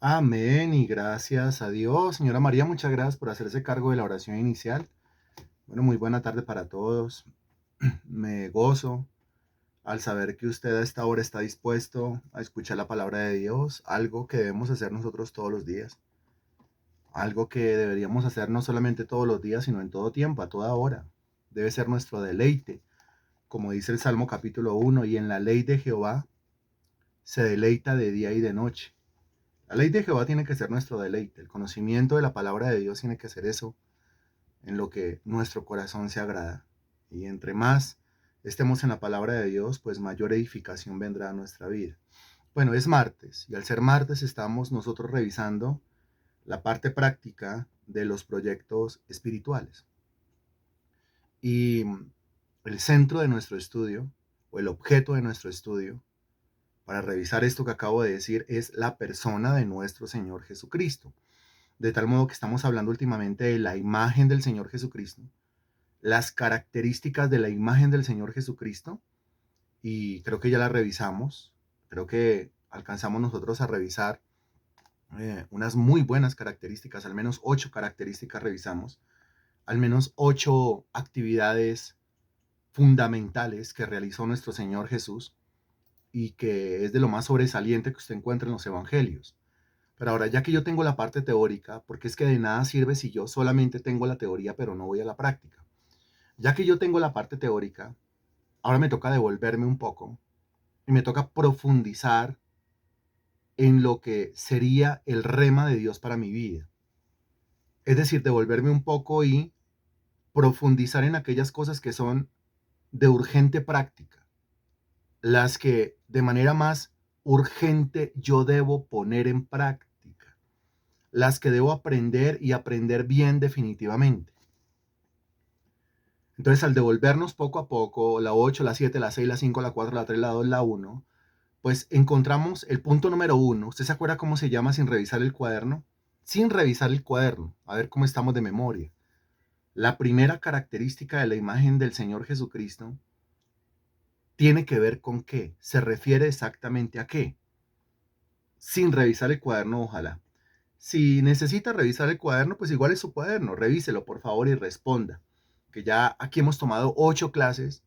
Amén y gracias a Dios. Señora María, muchas gracias por hacerse cargo de la oración inicial. Bueno, muy buena tarde para todos. Me gozo al saber que usted a esta hora está dispuesto a escuchar la palabra de Dios, algo que debemos hacer nosotros todos los días, algo que deberíamos hacer no solamente todos los días, sino en todo tiempo, a toda hora. Debe ser nuestro deleite, como dice el Salmo capítulo 1, y en la ley de Jehová se deleita de día y de noche. La ley de Jehová tiene que ser nuestro deleite. El conocimiento de la palabra de Dios tiene que ser eso en lo que nuestro corazón se agrada. Y entre más estemos en la palabra de Dios, pues mayor edificación vendrá a nuestra vida. Bueno, es martes y al ser martes estamos nosotros revisando la parte práctica de los proyectos espirituales. Y el centro de nuestro estudio, o el objeto de nuestro estudio, para revisar esto que acabo de decir, es la persona de nuestro Señor Jesucristo. De tal modo que estamos hablando últimamente de la imagen del Señor Jesucristo, las características de la imagen del Señor Jesucristo, y creo que ya la revisamos, creo que alcanzamos nosotros a revisar unas muy buenas características, al menos 8 características revisamos, al menos 8 actividades fundamentales que realizó nuestro Señor Jesús y que es de lo más sobresaliente que usted encuentra en los evangelios. Pero ahora, ya que yo tengo la parte teórica, porque es que de nada sirve si yo solamente tengo la teoría, pero no voy a la práctica. Ya que yo tengo la parte teórica, ahora me toca devolverme un poco y me toca profundizar en lo que sería el rema de Dios para mi vida. Es decir, devolverme un poco y profundizar en aquellas cosas que son de urgente práctica, las que de manera más urgente yo debo poner en práctica, las que debo aprender y aprender bien definitivamente. Entonces, al devolvernos poco a poco, la 8, la 7, la 6, la 5, la 4, la 3, la 2, la 1, pues encontramos el punto número 1. ¿Usted se acuerda cómo se llama sin revisar el cuaderno? Sin revisar el cuaderno, a ver cómo estamos de memoria. La primera característica de la imagen del Señor Jesucristo tiene que ver con qué, se refiere exactamente a qué. Sin revisar el cuaderno, ojalá. Si necesita revisar el cuaderno, pues igual es su cuaderno, revíselo por favor y responda. Que ya aquí hemos tomado 8 clases,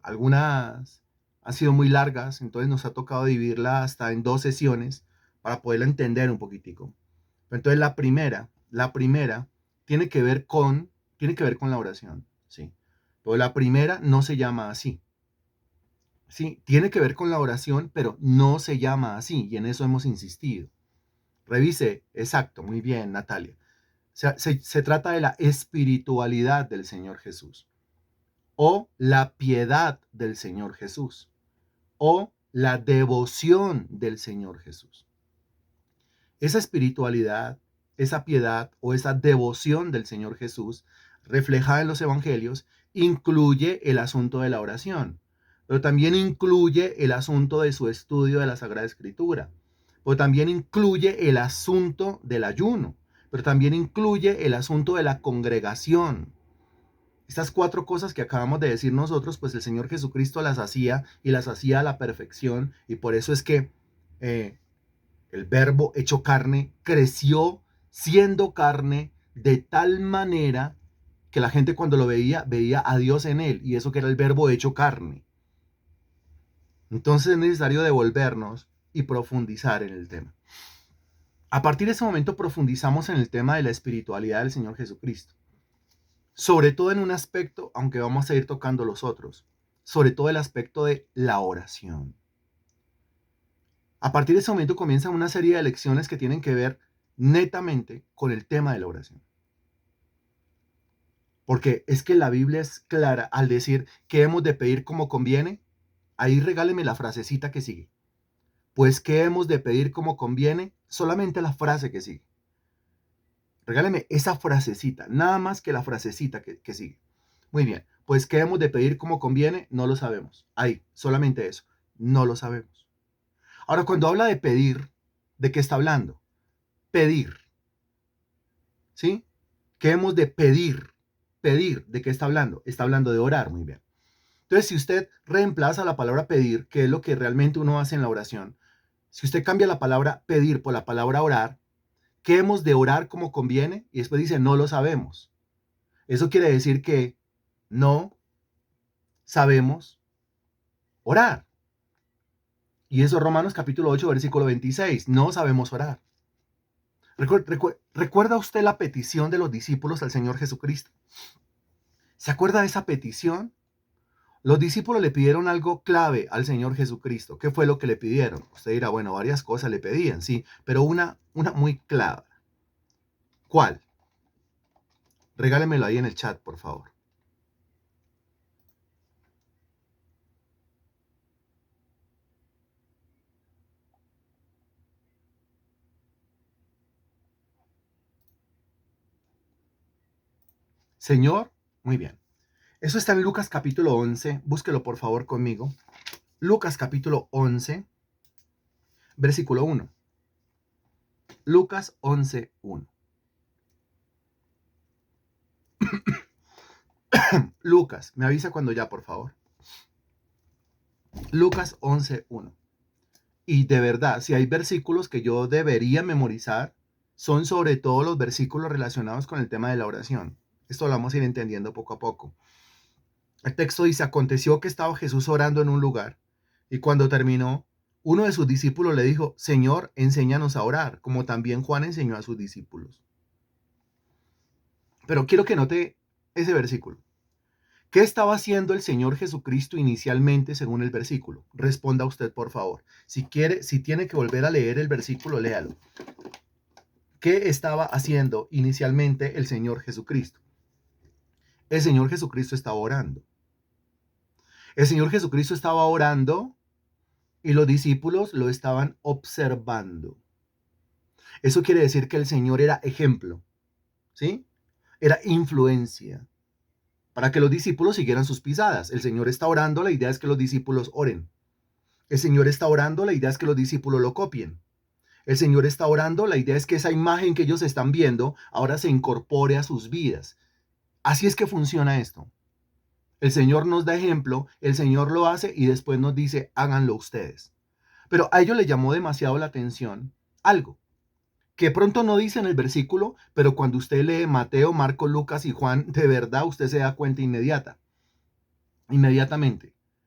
algunas han sido muy largas, entonces nos ha tocado dividirla hasta en 2 sesiones para poderla entender un poquitico. Entonces la primera tiene que ver con la oración, ¿sí? Pero la primera no se llama así, ¿sí? Tiene que ver con la oración, pero no se llama así, y en eso hemos insistido. Revise, exacto, muy bien, Natalia. Se trata de la espiritualidad del Señor Jesús, o la piedad del Señor Jesús, o la devoción del Señor Jesús. Esa espiritualidad, esa piedad o esa devoción del Señor Jesús reflejada en los evangelios incluye el asunto de la oración, pero también incluye el asunto de su estudio de la Sagrada Escritura, pero también incluye el asunto del ayuno, pero también incluye el asunto de la congregación. Estas 4 cosas que acabamos de decir nosotros, pues el Señor Jesucristo las hacía y las hacía a la perfección, y por eso es que eh, el verbo hecho carne creció siendo carne de tal manera que la gente cuando lo veía, veía a Dios en él, y eso que era el verbo hecho carne. Entonces es necesario devolvernos y profundizar en el tema. A partir de ese momento profundizamos en el tema de la espiritualidad del Señor Jesucristo. Sobre todo en un aspecto, aunque vamos a ir tocando los otros, sobre todo el aspecto de la oración. A partir de ese momento comienzan una serie de lecciones que tienen que ver netamente con el tema de la oración. Porque es que la Biblia es clara al decir que hemos de pedir como conviene. Ahí regáleme la frasecita que sigue. Pues que hemos de pedir como conviene, solamente la frase que sigue. Regáleme esa frasecita, nada más que la frasecita que sigue. Muy bien, pues que hemos de pedir como conviene, no lo sabemos. Ahí, solamente eso, no lo sabemos. Ahora, cuando habla de pedir, ¿de qué está hablando? Pedir, ¿sí? ¿Qué hemos de pedir? Pedir, ¿de qué está hablando? Está hablando de orar, muy bien. Entonces, si usted reemplaza la palabra pedir, que es lo que realmente uno hace en la oración, Si usted cambia la palabra pedir por la palabra orar, ¿qué hemos de orar como conviene? Y después dice, no lo sabemos. Eso quiere decir que no sabemos orar. Y eso es Romanos capítulo 8, versículo 26. No sabemos orar. ¿Recuerda usted la petición de los discípulos al Señor Jesucristo? ¿Se acuerda de esa petición? Los discípulos le pidieron algo clave al Señor Jesucristo. ¿Qué fue lo que le pidieron? Usted dirá, bueno, varias cosas le pedían, sí, pero una muy clave. ¿Cuál? Regálemelo ahí en el chat, por favor. Señor, muy bien. Eso está en Lucas capítulo 11. Búsquelo por favor conmigo. Lucas capítulo 11, versículo 1. Lucas 11, 1. Lucas, me avisa cuando ya, por favor. Lucas 11, 1. Y de verdad, si hay versículos que yo debería memorizar, son sobre todo los versículos relacionados con el tema de la oración. Esto lo vamos a ir entendiendo poco a poco. El texto dice, aconteció que estaba Jesús orando en un lugar, y cuando terminó, uno de sus discípulos le dijo, Señor, enséñanos a orar, como también Juan enseñó a sus discípulos. Pero quiero que note ese versículo. ¿Qué estaba haciendo el Señor Jesucristo inicialmente según el versículo? Responda usted, por favor. Si tiene que volver a leer el versículo, léalo. ¿Qué estaba haciendo inicialmente el Señor Jesucristo? El Señor Jesucristo estaba orando. El Señor Jesucristo estaba orando y los discípulos lo estaban observando. Eso quiere decir que el Señor era ejemplo, ¿sí? Era influencia para que los discípulos siguieran sus pisadas. El Señor está orando, la idea es que los discípulos oren. El Señor está orando, la idea es que los discípulos lo copien. El Señor está orando, la idea es que esa imagen que ellos están viendo ahora se incorpore a sus vidas. Así es que funciona esto. El Señor nos da ejemplo, el Señor lo hace y después nos dice, háganlo ustedes. Pero a ellos les llamó demasiado la atención algo que pronto no dice en el versículo, pero cuando usted lee Mateo, Marcos, Lucas y Juan, de verdad usted se da cuenta inmediatamente.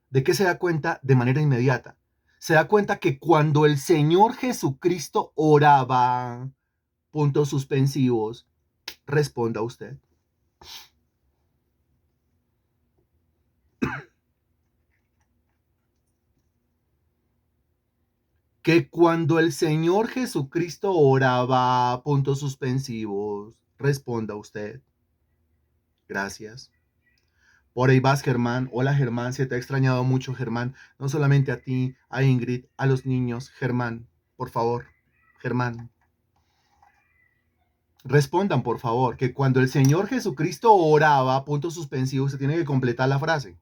¿De qué se da cuenta? De manera inmediata. Se da cuenta que cuando el Señor Jesucristo oraba, puntos suspensivos, responda usted. Que cuando el Señor Jesucristo oraba, puntos suspensivos, responda usted. Gracias. Por ahí vas, Germán. Hola, Germán. Se te ha extrañado mucho, Germán. No solamente a ti, a Ingrid, a los niños. Germán, por favor. Germán. Respondan, por favor, que cuando el Señor Jesucristo oraba, puntos suspensivos, se tiene que completar la frase.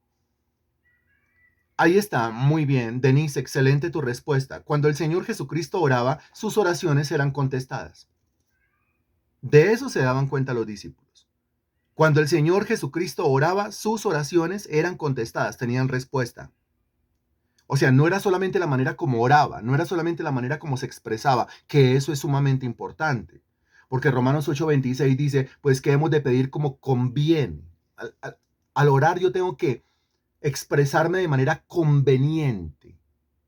Ahí está, muy bien. Denise, excelente tu respuesta. Cuando el Señor Jesucristo oraba, sus oraciones eran contestadas. De eso se daban cuenta los discípulos. Cuando el Señor Jesucristo oraba, sus oraciones eran contestadas, tenían respuesta. O sea, no era solamente la manera como oraba, no era solamente la manera como se expresaba, que eso es sumamente importante. Porque Romanos 8:26 dice, pues que hemos de pedir como conviene. Al orar yo tengo que expresarme de manera conveniente.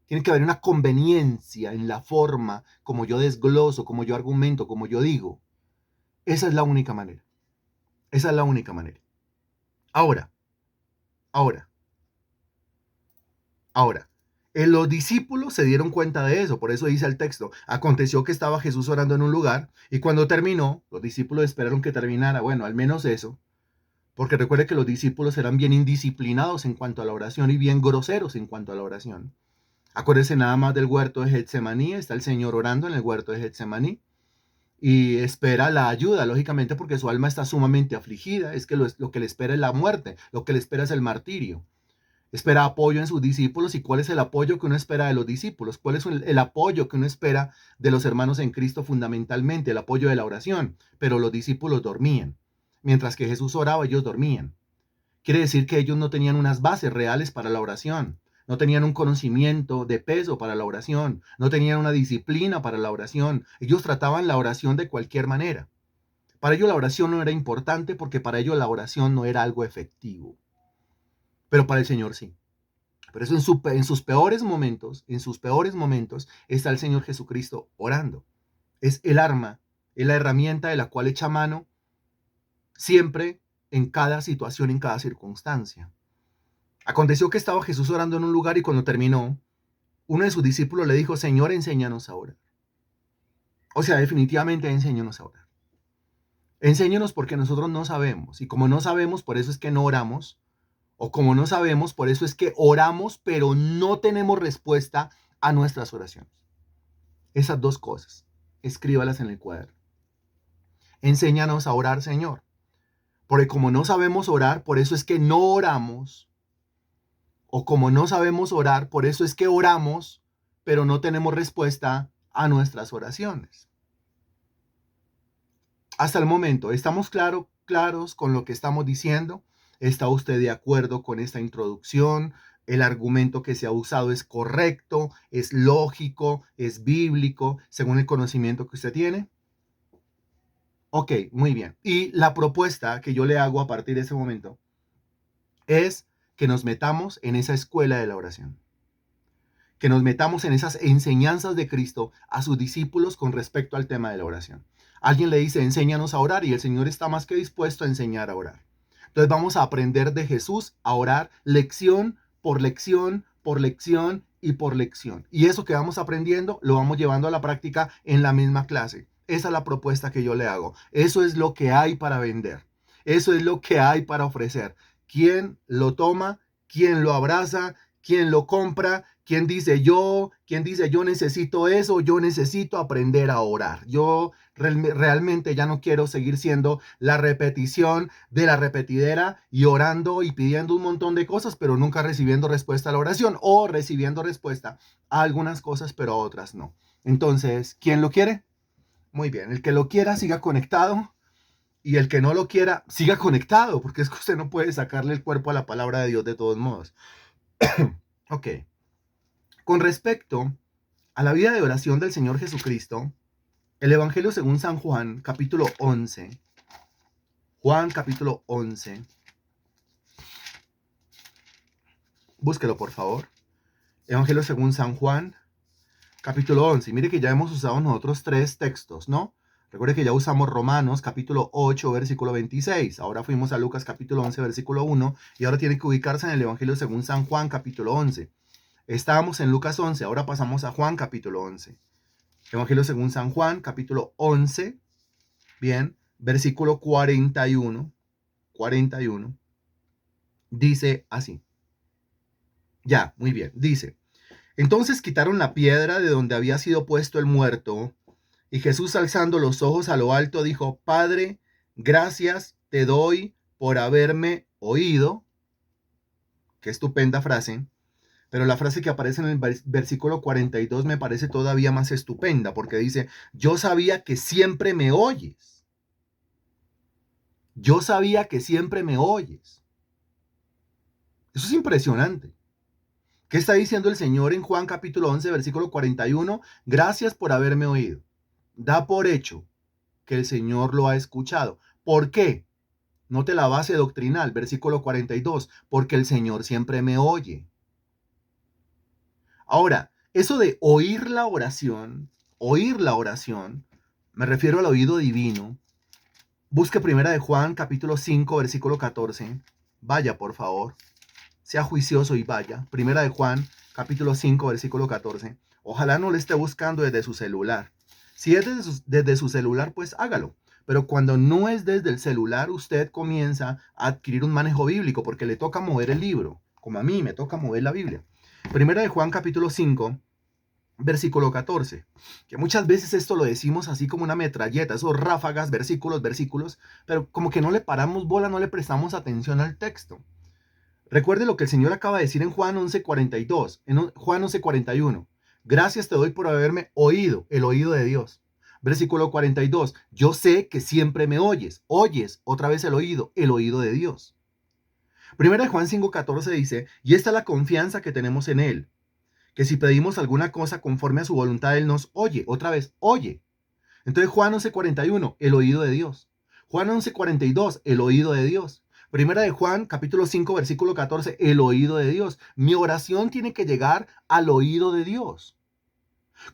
Tiene que haber una conveniencia en la forma como yo desgloso, como yo argumento, como yo digo. Esa es la única manera. Esa es la única manera. Ahora, ahora, ahora. Los discípulos se dieron cuenta de eso, por eso dice el texto, aconteció que estaba Jesús orando en un lugar y cuando terminó, los discípulos esperaron que terminara, bueno, al menos eso, porque recuerde que los discípulos eran bien indisciplinados en cuanto a la oración y bien groseros en cuanto a la oración. Acuérdense nada más del huerto de Getsemaní, está el Señor orando en el huerto de Getsemaní y espera la ayuda, lógicamente porque su alma está sumamente afligida, es que lo que le espera es la muerte, lo que le espera es el martirio. Espera apoyo en sus discípulos. ¿Y cuál es el apoyo que uno espera de los discípulos? ¿Cuál es el apoyo que uno espera de los hermanos en Cristo fundamentalmente? El apoyo de la oración. Pero los discípulos dormían. Mientras que Jesús oraba, ellos dormían. Quiere decir que ellos no tenían unas bases reales para la oración. no tenían un conocimiento de peso para la oración, no tenían una disciplina para la oración. Ellos trataban la oración de cualquier manera. Para ellos la oración no era importante porque para ellos la oración no era algo efectivo. Pero para el Señor sí. Por eso en sus peores momentos está el Señor Jesucristo orando. Es el arma, es la herramienta de la cual echa mano siempre en cada situación, en cada circunstancia. Aconteció que estaba Jesús orando en un lugar y cuando terminó, uno de sus discípulos le dijo, Señor, enséñanos a orar. O sea, definitivamente enséñanos a orar. Enséñanos porque nosotros no sabemos. Y como no sabemos, por eso es que no oramos. O como no sabemos, por eso es que oramos, pero no tenemos respuesta a nuestras oraciones. Esas dos cosas, escríbalas en el cuaderno. Enséñanos a orar, Señor. Porque como no sabemos orar, por eso es que no oramos. O como no sabemos orar, por eso es que oramos, pero no tenemos respuesta a nuestras oraciones. Hasta el momento, ¿estamos claros con lo que estamos diciendo? ¿Está usted de acuerdo con esta introducción? ¿El argumento que se ha usado es correcto, es lógico, es bíblico, según el conocimiento que usted tiene? Ok, muy bien. Y la propuesta que yo le hago a partir de ese momento es que nos metamos en esa escuela de la oración, que nos metamos en esas enseñanzas de Cristo a sus discípulos con respecto al tema de la oración. Alguien le dice, enséñanos a orar y el Señor está más que dispuesto a enseñar a orar. Entonces vamos a aprender de Jesús a orar lección por lección, por lección y por lección. Y eso que vamos aprendiendo lo vamos llevando a la práctica en la misma clase. Esa es la propuesta que yo le hago. Eso es lo que hay para vender. Eso es lo que hay para ofrecer. ¿Quién lo toma? ¿Quién lo abraza? ¿Quién lo compra? ¿Quién dice yo necesito eso? Yo necesito aprender a orar. Yo realmente ya no quiero seguir siendo la repetición de la repetidera y orando y pidiendo un montón de cosas, pero nunca recibiendo respuesta a la oración o recibiendo respuesta a algunas cosas, pero a otras no. Entonces, ¿quién lo quiere? Muy bien, el que lo quiera siga conectado y el que no lo quiera siga conectado, porque es que usted no puede sacarle el cuerpo a la palabra de Dios de todos modos. Ok. Con respecto a la vida de oración del Señor Jesucristo, el Evangelio según San Juan, capítulo 11. Juan, capítulo 11. Búsquelo, por favor. Evangelio según San Juan, capítulo 11. Y mire que ya hemos usado nosotros 3 textos, ¿no? Recuerde que ya usamos Romanos, capítulo 8, versículo 26. Ahora fuimos a Lucas, capítulo 11, versículo 1. Y ahora tiene que ubicarse en el Evangelio según San Juan, capítulo 11. Estábamos en Lucas 11, ahora pasamos a Juan, capítulo 11. Evangelio según San Juan, capítulo 11. Bien, versículo 41. 41. Dice así. Ya, muy bien. Dice, entonces quitaron la piedra de donde había sido puesto el muerto, y Jesús alzando los ojos a lo alto dijo, Padre, gracias te doy por haberme oído. Qué estupenda frase. Pero la frase que aparece en el versículo 42 me parece todavía más estupenda, porque dice, yo sabía que siempre me oyes. Yo sabía que siempre me oyes. Eso es impresionante. ¿Qué está diciendo el Señor en Juan capítulo 11, versículo 41? Gracias por haberme oído. Da por hecho que el Señor lo ha escuchado. ¿Por qué? Note la base doctrinal, versículo 42, porque el Señor siempre me oye. Ahora, eso de oír la oración, me refiero al oído divino. Busque primera de Juan capítulo 5, versículo 14. Vaya, por favor. Sea juicioso y vaya. Primera de Juan, capítulo 5, versículo 14. Ojalá no le esté buscando desde su celular. Si es desde su celular, pues hágalo. Pero cuando no es desde el celular, usted comienza a adquirir un manejo bíblico porque le toca mover el libro, como a mí me toca mover la Biblia. Primera de Juan, capítulo 5, versículo 14. Que muchas veces esto lo decimos así como una metralleta, esos ráfagas, versículos, pero como que no le paramos bola, no le prestamos atención al texto. Recuerde lo que el Señor acaba de decir en Juan 11:42, en Juan 11:41. Gracias te doy por haberme oído, el oído de Dios. Versículo 42. Yo sé que siempre me oyes. Oyes, otra vez el oído de Dios. Primera de Juan 5:14 dice, y esta es la confianza que tenemos en Él, que si pedimos alguna cosa conforme a su voluntad, Él nos oye. Otra vez, oye. Entonces Juan 11:41, el oído de Dios. Juan 11:42, el oído de Dios. Primera de Juan, capítulo 5, versículo 14, el oído de Dios. Mi oración tiene que llegar al oído de Dios.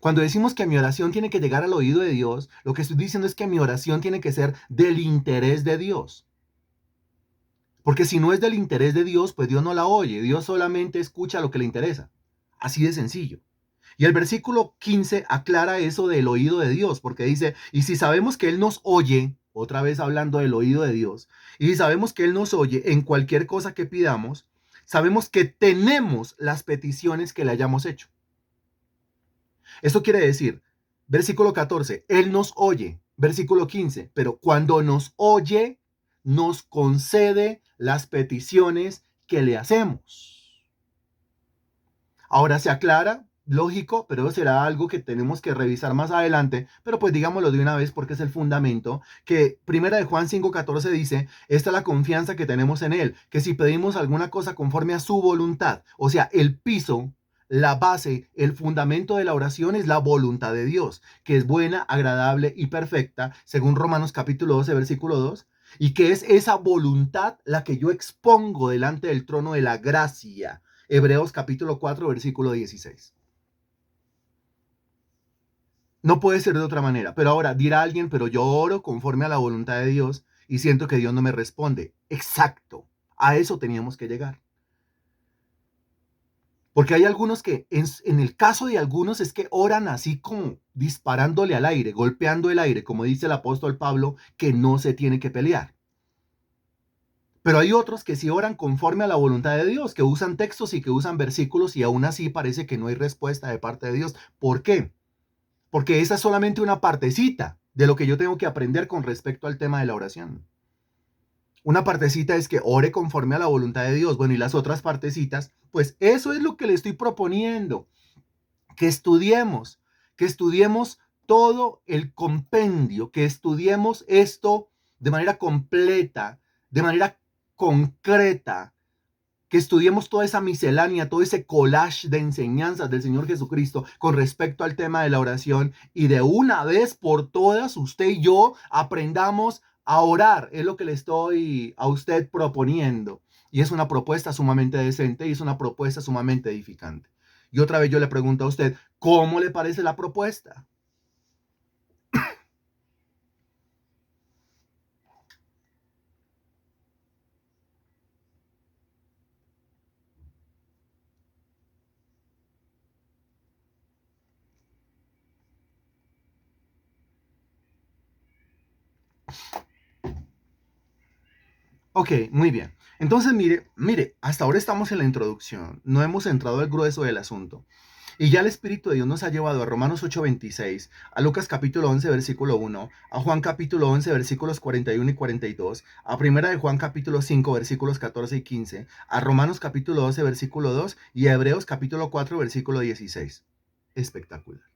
Cuando decimos que mi oración tiene que llegar al oído de Dios, lo que estoy diciendo es que mi oración tiene que ser del interés de Dios. Porque si no es del interés de Dios, pues Dios no la oye. Dios solamente escucha lo que le interesa. Así de sencillo. Y el versículo 15 aclara eso del oído de Dios, porque dice, y si sabemos que Él nos oye, otra vez hablando del oído de Dios, y si sabemos que Él nos oye en cualquier cosa que pidamos, sabemos que tenemos las peticiones que le hayamos hecho. Esto quiere decir, versículo 14, Él nos oye, versículo 15, pero cuando nos oye, nos concede las peticiones que le hacemos. Ahora se aclara, lógico, pero será algo que tenemos que revisar más adelante, pero pues digámoslo de una vez porque es el fundamento, que primera de Juan 5:14 dice, esta es la confianza que tenemos en Él, que si pedimos alguna cosa conforme a su voluntad, o sea, el piso, la base, el fundamento de la oración es la voluntad de Dios, que es buena, agradable y perfecta, según Romanos capítulo 12, versículo 2, y que es esa voluntad la que yo expongo delante del trono de la gracia. Hebreos capítulo 4, versículo 16. No puede ser de otra manera. Pero ahora dirá alguien, pero yo oro conforme a la voluntad de Dios y siento que Dios no me responde. Exacto. A eso teníamos que llegar. Porque hay algunos que, en el caso de algunos, es que oran así como disparándole al aire, golpeando el aire, como dice el apóstol Pablo, que no se tiene que pelear. Pero hay otros que sí oran conforme a la voluntad de Dios, que usan textos y que usan versículos y aún así parece que no hay respuesta de parte de Dios. ¿Por qué? Porque esa es solamente una partecita de lo que yo tengo que aprender con respecto al tema de la oración. Una partecita es que ore conforme a la voluntad de Dios. Bueno, y las otras partecitas, pues eso es lo que le estoy proponiendo, que estudiemos todo el compendio, que estudiemos esto de manera completa, de manera concreta, que estudiemos toda esa miscelánea, todo ese collage de enseñanzas del Señor Jesucristo con respecto al tema de la oración y de una vez por todas usted y yo aprendamos a orar. Es lo que le estoy a usted proponiendo. Y es una propuesta sumamente decente y es una propuesta sumamente edificante. Y otra vez yo le pregunto a usted, ¿cómo le parece la propuesta? Ok, muy bien. Entonces, mire, hasta ahora estamos en la introducción, no hemos entrado al grueso del asunto. Y ya el Espíritu de Dios nos ha llevado a Romanos 8:26, a Lucas capítulo 11, versículo 1, a Juan capítulo 11, versículos 41 y 42, a Primera de Juan capítulo 5, versículos 14 y 15, a Romanos capítulo 12, versículo 2 y a Hebreos capítulo 4, versículo 16. Espectacular.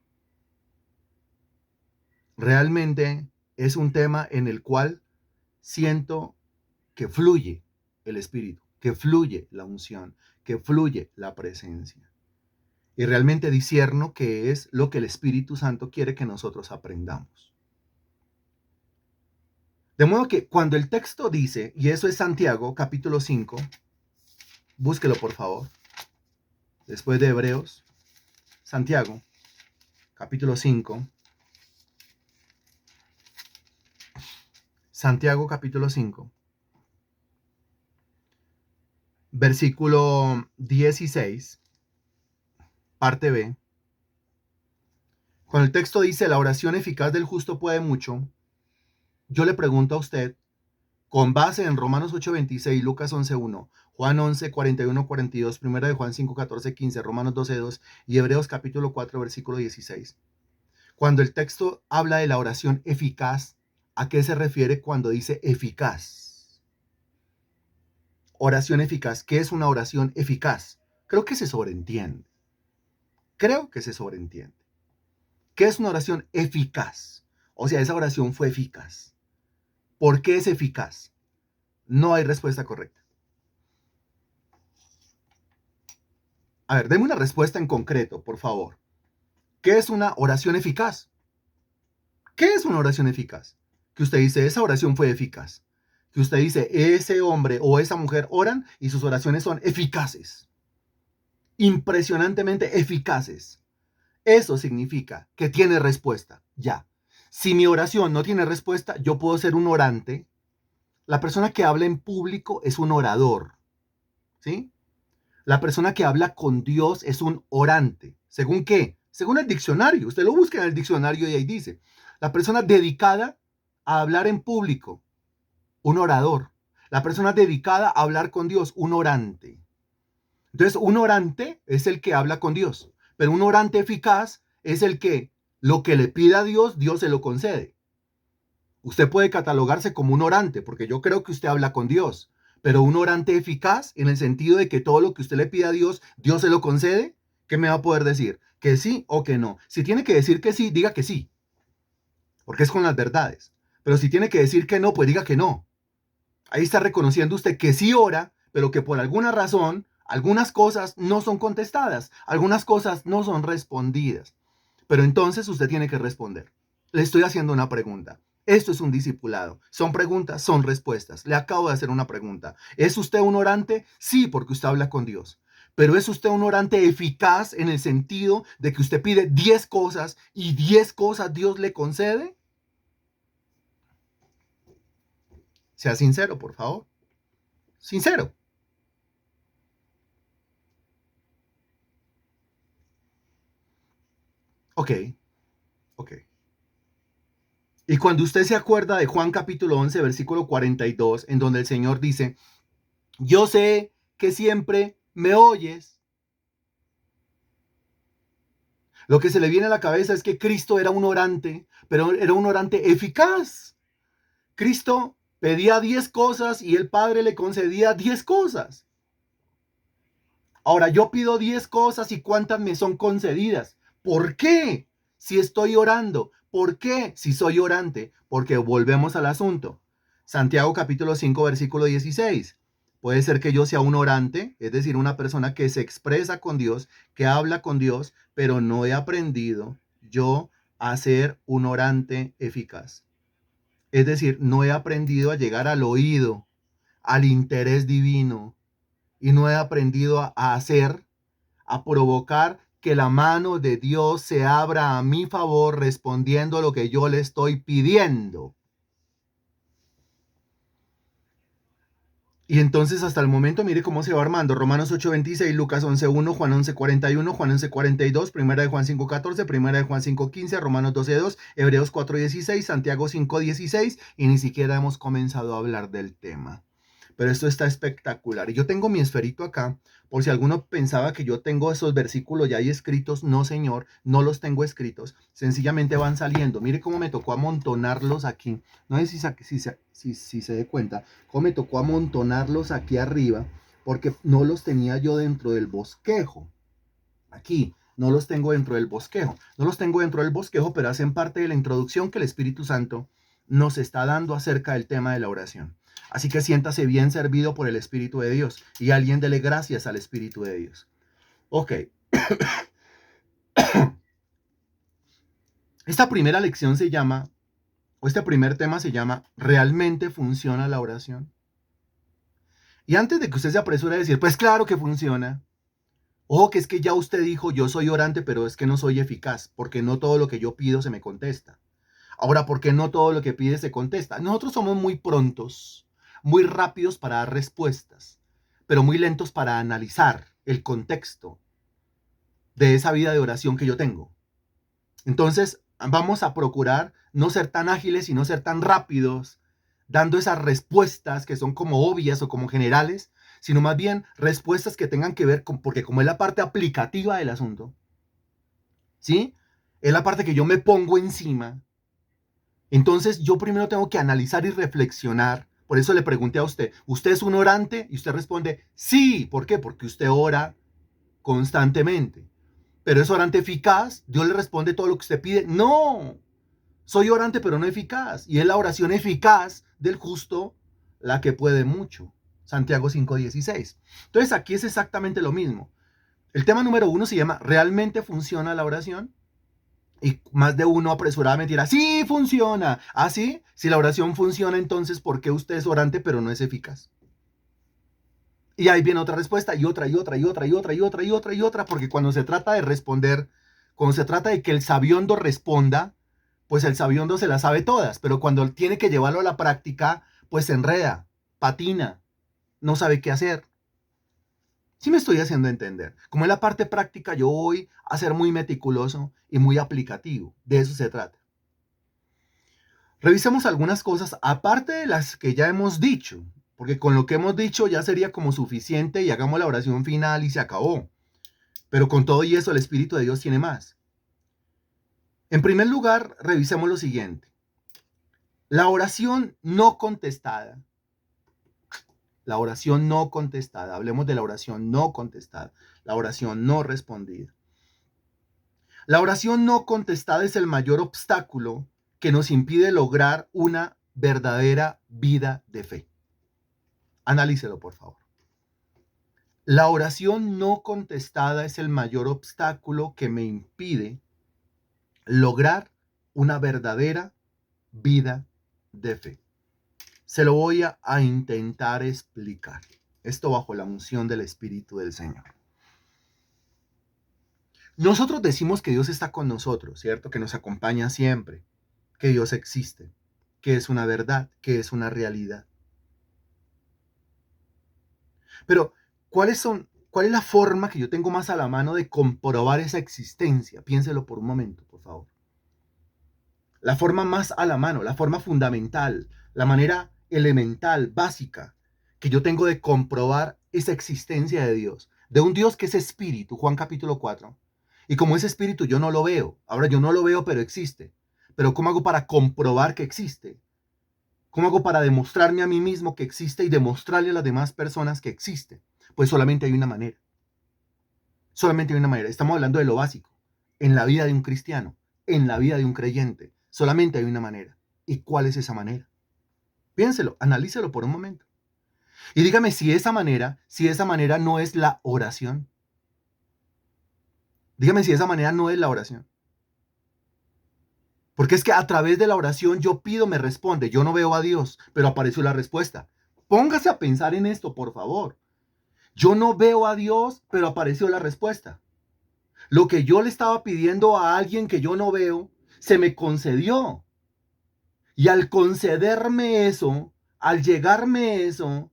Realmente es un tema en el cual siento que fluye el Espíritu, que fluye la unción, que fluye la presencia. Y realmente discierno qué es lo que el Espíritu Santo quiere que nosotros aprendamos. De modo que cuando el texto dice, y eso es Santiago capítulo 5, búsquelo por favor, después de Hebreos, Santiago capítulo 5, Santiago capítulo 5, versículo 16, parte B. Cuando el texto dice, la oración eficaz del justo puede mucho, yo le pregunto a usted, con base en Romanos 8:26, Lucas 11:1, Juan 11:41-42, Primera de Juan 5:14-15, Romanos 12:2 y Hebreos capítulo 4, versículo 16. Cuando el texto habla de la oración eficaz, ¿a qué se refiere cuando dice eficaz? Oración eficaz. ¿Qué es una oración eficaz? Creo que se sobreentiende. Creo que se sobreentiende. ¿Qué es una oración eficaz? O sea, esa oración fue eficaz. ¿Por qué es eficaz? No hay respuesta correcta. A ver, deme una respuesta en concreto, por favor. ¿Qué es una oración eficaz? ¿Qué es una oración eficaz? Que usted dice, esa oración fue eficaz. Que usted dice, ese hombre o esa mujer oran y sus oraciones son eficaces. Impresionantemente eficaces. Eso significa que tiene respuesta. Ya. Si mi oración no tiene respuesta, yo puedo ser un orante. La persona que habla en público es un orador. ¿Sí? La persona que habla con Dios es un orante. ¿Según qué? Según el diccionario. Usted lo busca en el diccionario y ahí dice. La persona dedicada a hablar en público, un orador. La persona dedicada a hablar con Dios, un orante. Entonces, un orante es el que habla con Dios, pero un orante eficaz es el que lo que le pida a Dios, Dios se lo concede. Usted puede catalogarse como un orante, porque yo creo que usted habla con Dios, pero un orante eficaz en el sentido de que todo lo que usted le pida a Dios, Dios se lo concede. ¿Qué me va a poder decir? ¿Que sí o que no? Si tiene que decir que sí, diga que sí, porque es con las verdades. Pero si tiene que decir que no, pues diga que no. Ahí está reconociendo usted que sí ora, pero que por alguna razón algunas cosas no son contestadas, algunas cosas no son respondidas. Pero entonces usted tiene que responder. Le estoy haciendo una pregunta. Esto es un discipulado. Son preguntas, son respuestas. Le acabo de hacer una pregunta. ¿Es usted un orante? Sí, porque usted habla con Dios. Pero ¿es usted un orante eficaz en el sentido de que usted pide 10 cosas y 10 cosas Dios le concede? Sea sincero, por favor. Sincero. Ok, ok. Y cuando usted se acuerda de Juan capítulo 11, versículo 42, en donde el Señor dice, yo sé que siempre me oyes. Lo que se le viene a la cabeza es que Cristo era un orante, pero era un orante eficaz. Cristo pedía 10 cosas y el Padre le concedía 10 cosas. Ahora yo pido 10 cosas y cuántas me son concedidas. ¿Por qué? Si estoy orando. ¿Por qué? Si soy orante. Porque volvemos al asunto. Santiago capítulo 5 versículo 16. Puede ser que yo sea un orante, es decir, una persona que se expresa con Dios, que habla con Dios, pero no he aprendido yo a ser un orante eficaz. Es decir, no he aprendido a llegar al oído, al interés divino, y no he aprendido a hacer, a provocar que la mano de Dios se abra a mi favor respondiendo a lo que yo le estoy pidiendo. Y entonces hasta el momento mire cómo se va armando. Romanos 8:26, Lucas 11:1, Juan 11:41, Juan 11:42, Primera de Juan 5:14, Primera de Juan 5:15, Romanos 12:2, Hebreos 4:16, Santiago 5:16 y ni siquiera hemos comenzado a hablar del tema. Pero esto está espectacular. Y yo tengo mi esferito acá, por si alguno pensaba que yo tengo esos versículos ya ahí escritos. No, señor, no los tengo escritos. Sencillamente van saliendo. Mire cómo me tocó amontonarlos aquí. No sé si se dé cuenta. Cómo me tocó amontonarlos aquí arriba, porque no los tenía yo dentro del bosquejo. Aquí, no los tengo dentro del bosquejo. No los tengo dentro del bosquejo, pero hacen parte de la introducción que el Espíritu Santo nos está dando acerca del tema de la oración. Así que siéntase bien servido por el Espíritu de Dios y alguien dele gracias al Espíritu de Dios. Ok. Esta primera lección se llama, o este primer tema se llama, ¿realmente funciona la oración? Y antes de que usted se apresure a decir, pues claro que funciona. Ojo que es que ya usted dijo, yo soy orante, pero es que no soy eficaz, porque no todo lo que yo pido se me contesta. Ahora, ¿por qué no todo lo que pide se contesta? Nosotros somos muy prontos, muy rápidos para dar respuestas, pero muy lentos para analizar el contexto de esa vida de oración que yo tengo. Entonces, vamos a procurar no ser tan ágiles y no ser tan rápidos, dando esas respuestas que son como obvias o como generales, sino más bien respuestas que tengan que ver con, porque como es la parte aplicativa del asunto, ¿sí? Es la parte que yo me pongo encima. Entonces yo primero tengo que analizar y reflexionar. Por eso le pregunté a usted, ¿usted es un orante? Y usted responde, sí. ¿Por qué? Porque usted ora constantemente. ¿Pero es orante eficaz? ¿Dios le responde todo lo que usted pide? No. Soy orante pero no eficaz. Y es la oración eficaz del justo la que puede mucho. Santiago 5:16. Entonces aquí es exactamente lo mismo. El tema número 1 se llama ¿realmente funciona la oración? Y más de uno apresuradamente dirá, sí, funciona. ¿Ah, sí? Si la oración funciona, entonces, ¿por qué usted es orante pero no es eficaz? Y ahí viene otra respuesta, y otra, y otra, y otra, y otra, y otra, y otra, y otra, porque cuando se trata de responder, cuando se trata de que el sabiondo responda, pues el sabiondo se las sabe todas, pero cuando tiene que llevarlo a la práctica, pues se enreda, patina, no sabe qué hacer. Sí me estoy haciendo entender. Como en la parte práctica, yo voy a ser muy meticuloso y muy aplicativo. De eso se trata. Revisemos algunas cosas aparte de las que ya hemos dicho, porque con lo que hemos dicho ya sería como suficiente y hagamos la oración final y se acabó. Pero con todo y eso el Espíritu de Dios tiene más. En primer lugar, revisemos lo siguiente. La oración no contestada. La oración no contestada. Hablemos de la oración no contestada. La oración no respondida. La oración no contestada es el mayor obstáculo que nos impide lograr una verdadera vida de fe. Analícelo, por favor. La oración no contestada es el mayor obstáculo que me impide lograr una verdadera vida de fe. Se lo voy a intentar explicar. Esto bajo la unción del Espíritu del Señor. Nosotros decimos que Dios está con nosotros, ¿cierto? Que nos acompaña siempre, que Dios existe, que es una verdad, que es una realidad. Pero, ¿cuál es la forma que yo tengo más a la mano de comprobar esa existencia? Piénselo por un momento, por favor. La forma más a la mano, la forma fundamental, la manera elemental, básica, que yo tengo de comprobar esa existencia de Dios, de un Dios que es espíritu, Juan capítulo 4. Y como es espíritu, yo no lo veo. Ahora yo no lo veo, pero existe. Pero ¿cómo hago para comprobar que existe? ¿Cómo hago para demostrarme a mí mismo que existe y demostrarle a las demás personas que existe? Pues solamente hay una manera. Solamente hay una manera. Estamos hablando de lo básico. En la vida de un cristiano, en la vida de un creyente, solamente hay una manera. ¿Y cuál es esa manera? Piénselo, analícelo por un momento. Y dígame si esa manera no es la oración. Dígame si esa manera no es la oración. Porque es que a través de la oración yo pido, me responde. Yo no veo a Dios, pero apareció la respuesta. Póngase a pensar en esto, por favor. Yo no veo a Dios, pero apareció la respuesta. Lo que yo le estaba pidiendo a alguien que yo no veo, se me concedió. Y al concederme eso, al llegarme eso,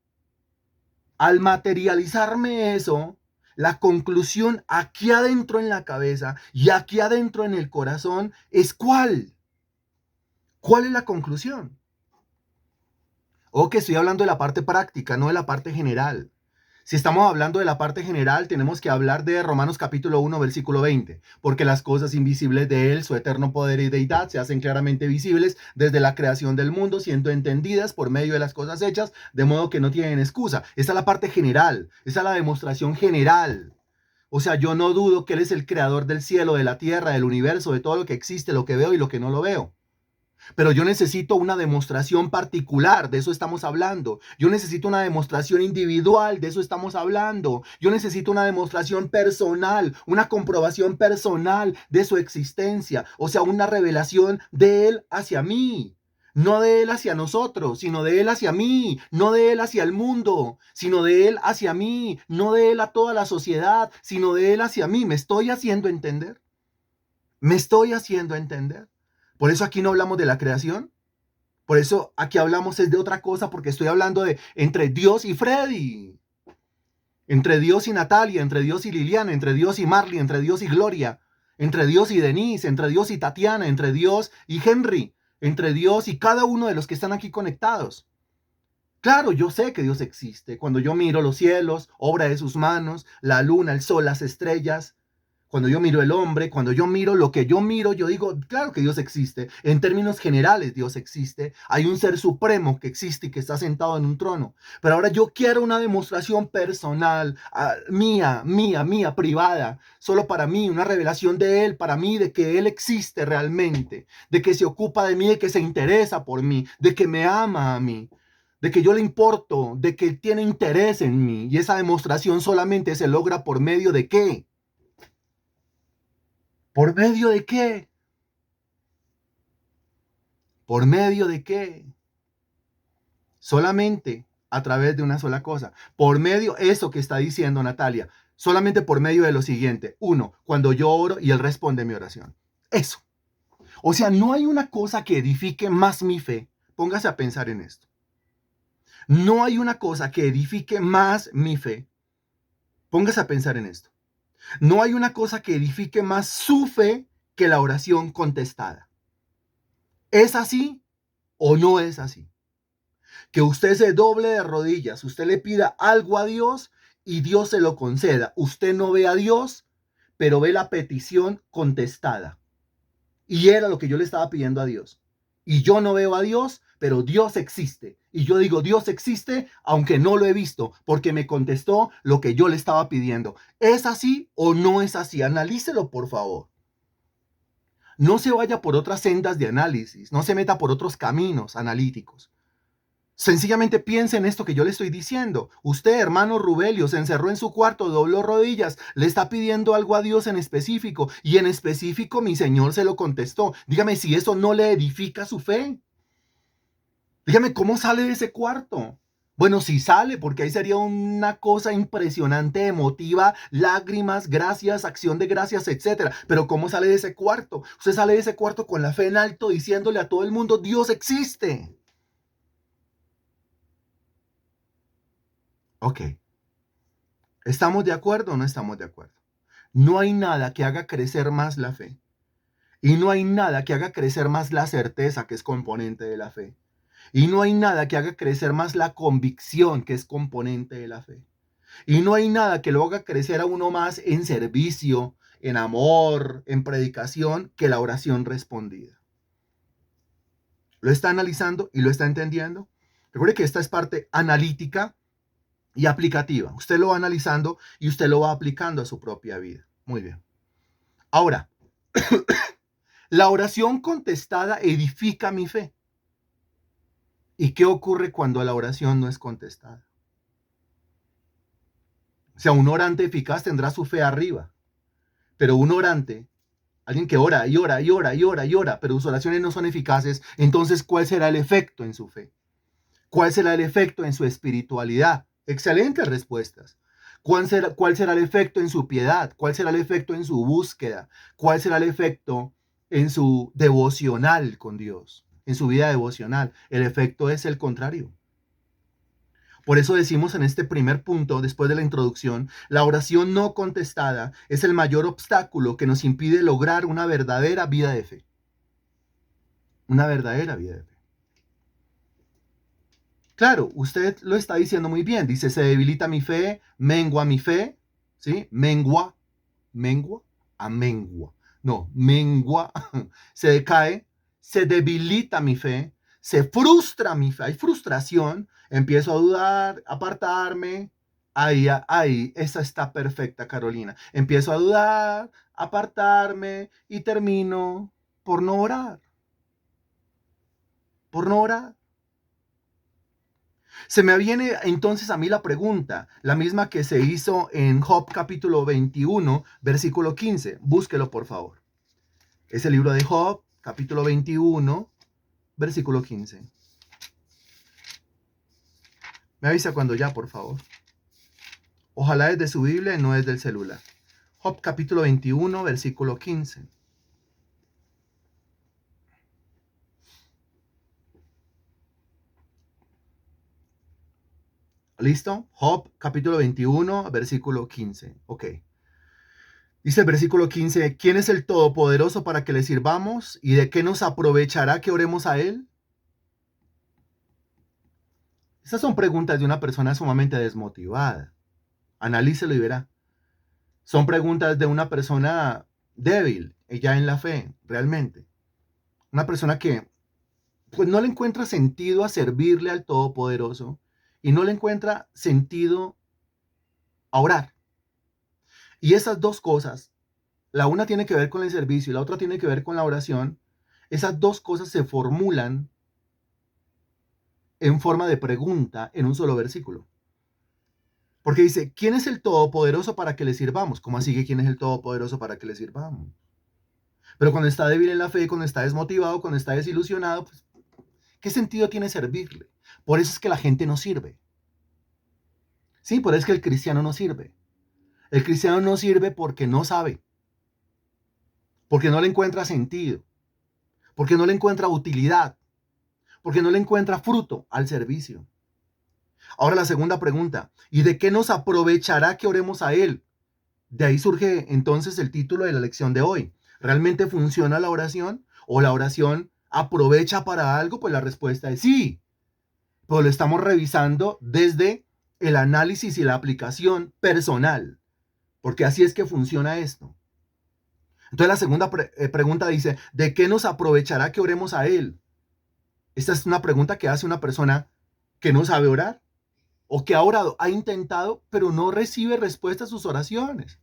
al materializarme eso, la conclusión aquí adentro en la cabeza y aquí adentro en el corazón es ¿cuál? ¿Cuál es la conclusión? O que estoy hablando de la parte práctica, no de la parte general. Si estamos hablando de la parte general, tenemos que hablar de Romanos capítulo 1, versículo 20, porque las cosas invisibles de Él, su eterno poder y deidad, se hacen claramente visibles desde la creación del mundo, siendo entendidas por medio de las cosas hechas, de modo que no tienen excusa. Esa es la parte general, esa es la demostración general. O sea, yo no dudo que Él es el creador del cielo, de la tierra, del universo, de todo lo que existe, lo que veo y lo que no lo veo. Pero yo necesito una demostración particular, de eso estamos hablando. Yo necesito una demostración individual, de eso estamos hablando. Yo necesito una demostración personal, una comprobación personal de su existencia. O sea, una revelación de Él hacia mí. No de Él hacia nosotros, sino de Él hacia mí. No de Él hacia el mundo, sino de Él hacia mí. No de Él a toda la sociedad, sino de Él hacia mí. ¿Me estoy haciendo entender? ¿Me estoy haciendo entender? Por eso aquí no hablamos de la creación. Por eso aquí hablamos es de otra cosa, porque estoy hablando de entre Dios y Freddy, entre Dios y Natalia, entre Dios y Liliana, entre Dios y Marley, entre Dios y Gloria, entre Dios y Denise, entre Dios y Tatiana, entre Dios y Henry, entre Dios y cada uno de los que están aquí conectados. Claro, yo sé que Dios existe. Cuando yo miro los cielos, obra de sus manos, la luna, el sol, las estrellas, cuando yo miro el hombre, cuando yo miro lo que yo miro, yo digo, claro que Dios existe. En términos generales, Dios existe. Hay un ser supremo que existe y que está sentado en un trono. Pero ahora yo quiero una demostración personal, mía, privada, solo para mí, una revelación de Él, para mí, de que Él existe realmente, de que se ocupa de mí, de que se interesa por mí, de que me ama a mí, de que yo le importo, de que tiene interés en mí. Y esa demostración solamente se logra por medio de ¿qué? ¿Por medio de qué? ¿Por medio de qué? Solamente a través de una sola cosa. Por medio, eso que está diciendo Natalia, solamente por medio de lo siguiente. Uno, cuando yo oro y Él responde mi oración. Eso. O sea, no hay una cosa que edifique más mi fe. Póngase a pensar en esto. No hay una cosa que edifique más mi fe. Póngase a pensar en esto. No hay una cosa que edifique más su fe que la oración contestada. ¿Es así o no es así? Que usted se doble de rodillas, usted le pida algo a Dios y Dios se lo conceda. Usted no ve a Dios, pero ve la petición contestada. Y era lo que yo le estaba pidiendo a Dios. Y yo no veo a Dios, pero Dios existe. Y yo digo, Dios existe, aunque no lo he visto, porque me contestó lo que yo le estaba pidiendo. ¿Es así o no es así? Analícelo, por favor. No se vaya por otras sendas de análisis, no se meta por otros caminos analíticos. Sencillamente piense en esto que yo le estoy diciendo. Usted, hermano Rubelio, se encerró en su cuarto, dobló rodillas, le está pidiendo algo a Dios en específico y en específico mi Señor se lo contestó. Dígame si eso no le edifica su fe. Dígame cómo sale de ese cuarto. Bueno, si sale, porque ahí sería una cosa impresionante, emotiva, lágrimas, gracias, acción de gracias, etcétera. Pero ¿cómo sale de ese cuarto? Usted sale de ese cuarto con la fe en alto, diciéndole a todo el mundo, Dios existe. Ok. ¿Estamos de acuerdo o no estamos de acuerdo? No hay nada que haga crecer más la fe. Y no hay nada que haga crecer más la certeza, que es componente de la fe. Y no hay nada que haga crecer más la convicción, que es componente de la fe. Y no hay nada que lo haga crecer a uno más en servicio, en amor, en predicación, que la oración respondida. ¿Lo está analizando y lo está entendiendo? Recuerde que esta es parte analítica y aplicativa. Usted lo va analizando y usted lo va aplicando a su propia vida. Muy bien. Ahora, la oración contestada edifica mi fe. ¿Y qué ocurre cuando la oración no es contestada? O sea, un orante eficaz tendrá su fe arriba, pero un orante, alguien que ora y ora y ora y ora y ora, pero sus oraciones no son eficaces, entonces ¿cuál será el efecto en su fe? ¿Cuál será el efecto en su espiritualidad? Excelentes respuestas. Cuál será el efecto en su piedad? ¿Cuál será el efecto en su búsqueda? ¿Cuál será el efecto en su devocional con Dios? En su vida devocional. El efecto es el contrario. Por eso decimos en este primer punto, después de la introducción, la oración no contestada es el mayor obstáculo que nos impide lograr una verdadera vida de fe. Una verdadera vida de fe. Claro, usted lo está diciendo muy bien. Dice, se debilita mi fe, ¿sí? Mengua, a mengua. No, mengua, se decae, se debilita mi fe, se frustra mi fe, hay frustración, empiezo a dudar, a apartarme. Ahí, esa está perfecta, Carolina. Empiezo a dudar, a apartarme y termino por no orar, por no orar. Se me viene entonces a mí la pregunta, la misma que se hizo en Job capítulo 21, versículo 15. Búsquelo, por favor. Es el libro de Job, capítulo 21, versículo 15. Me avisa cuando ya, por favor. Ojalá es de su Biblia y no es del celular. Job capítulo 21, versículo 15. ¿Listo? Job capítulo 21, versículo 15. Ok. Dice el versículo 15, ¿quién es el Todopoderoso para que le sirvamos? ¿Y de qué nos aprovechará que oremos a Él? Estas son preguntas de una persona sumamente desmotivada. Analícelo y verá. Son preguntas de una persona débil, ya en la fe, realmente. Una persona que pues no le encuentra sentido a servirle al Todopoderoso y no le encuentra sentido a orar. Y esas dos cosas, la una tiene que ver con el servicio y la otra tiene que ver con la oración, esas dos cosas se formulan en forma de pregunta en un solo versículo. Porque dice, ¿quién es el Todopoderoso para que le sirvamos? ¿Cómo así que quién es el Todopoderoso para que le sirvamos? Pero cuando está débil en la fe, cuando está desmotivado, cuando está desilusionado, pues, ¿qué sentido tiene servirle? Por eso es que la gente no sirve. Sí, por eso es que el cristiano no sirve. El cristiano no sirve porque no sabe, porque no le encuentra sentido, porque no le encuentra utilidad, porque no le encuentra fruto al servicio. Ahora la segunda pregunta, ¿y de qué nos aprovechará que oremos a Él? De ahí surge entonces el título de la lección de hoy. ¿Realmente funciona la oración? ¿O la oración aprovecha para algo? Pues la respuesta es sí, pero lo estamos revisando desde el análisis y la aplicación personal, porque así es que funciona esto. Entonces la segunda pregunta dice, ¿de qué nos aprovechará que oremos a Él? Esta es una pregunta que hace una persona que no sabe orar o que ha orado, ha intentado, pero no recibe respuesta a sus oraciones.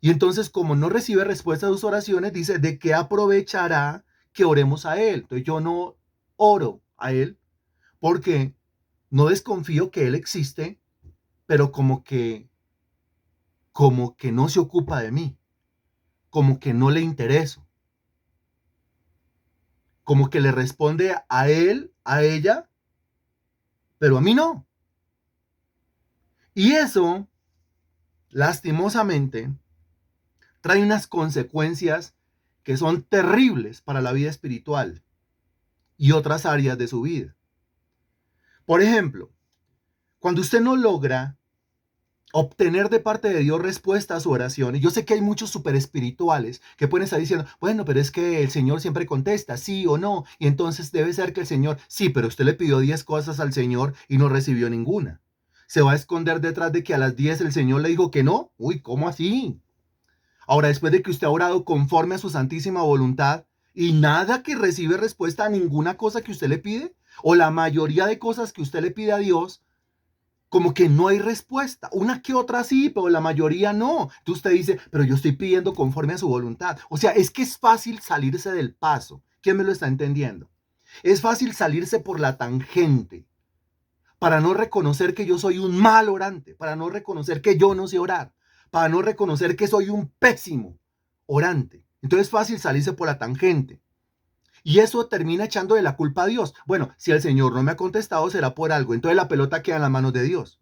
Y entonces, como no recibe respuesta a sus oraciones, dice, ¿de qué aprovechará que oremos a Él? Entonces yo no oro a Él porque no desconfío que Él existe, pero como que no se ocupa de mí, como que no le intereso, como que le responde a Él, a ella, pero a mí no. Y eso, lastimosamente, trae unas consecuencias que son terribles para la vida espiritual y otras áreas de su vida. Por ejemplo, cuando usted no logra obtener de parte de Dios respuesta a su oración, y yo sé que hay muchos super espirituales que pueden estar diciendo, bueno, pero es que el Señor siempre contesta, sí o no, y entonces debe ser que el Señor, sí, pero usted le pidió 10 cosas al Señor y no recibió ninguna. ¿Se va a esconder detrás de que a las 10 el Señor le dijo que no? Uy, ¿cómo así? Ahora, después de que usted ha orado conforme a su santísima voluntad y nada que recibe respuesta a ninguna cosa que usted le pide, o la mayoría de cosas que usted le pide a Dios, como que no hay respuesta. Una que otra sí, pero la mayoría no. Entonces usted dice, pero yo estoy pidiendo conforme a su voluntad. O sea, es que es fácil salirse del paso. ¿Quién me lo está entendiendo? Es fácil salirse por la tangente para no reconocer que yo soy un mal orante, para no reconocer que yo no sé orar, para no reconocer que soy un pésimo orante. Entonces es fácil salirse por la tangente. Y eso termina echando de la culpa a Dios. Bueno, si el Señor no me ha contestado, será por algo. Entonces la pelota queda en las manos de Dios.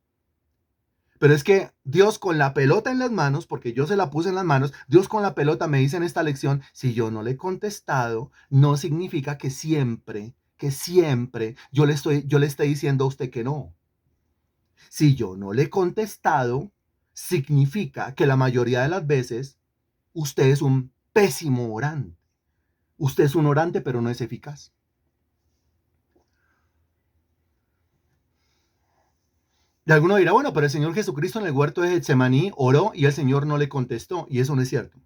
Pero es que Dios con la pelota en las manos, porque yo se la puse en las manos, Dios con la pelota me dice en esta lección, si yo no le he contestado, no significa que siempre yo le estoy diciendo a usted que no. Si yo no le he contestado, significa que la mayoría de las veces usted es un pésimo orante. Usted es un orante, pero no es eficaz. Y alguno dirá, bueno, pero el Señor Jesucristo en el huerto de Getsemaní oró y el Señor no le contestó. Y eso no es cierto.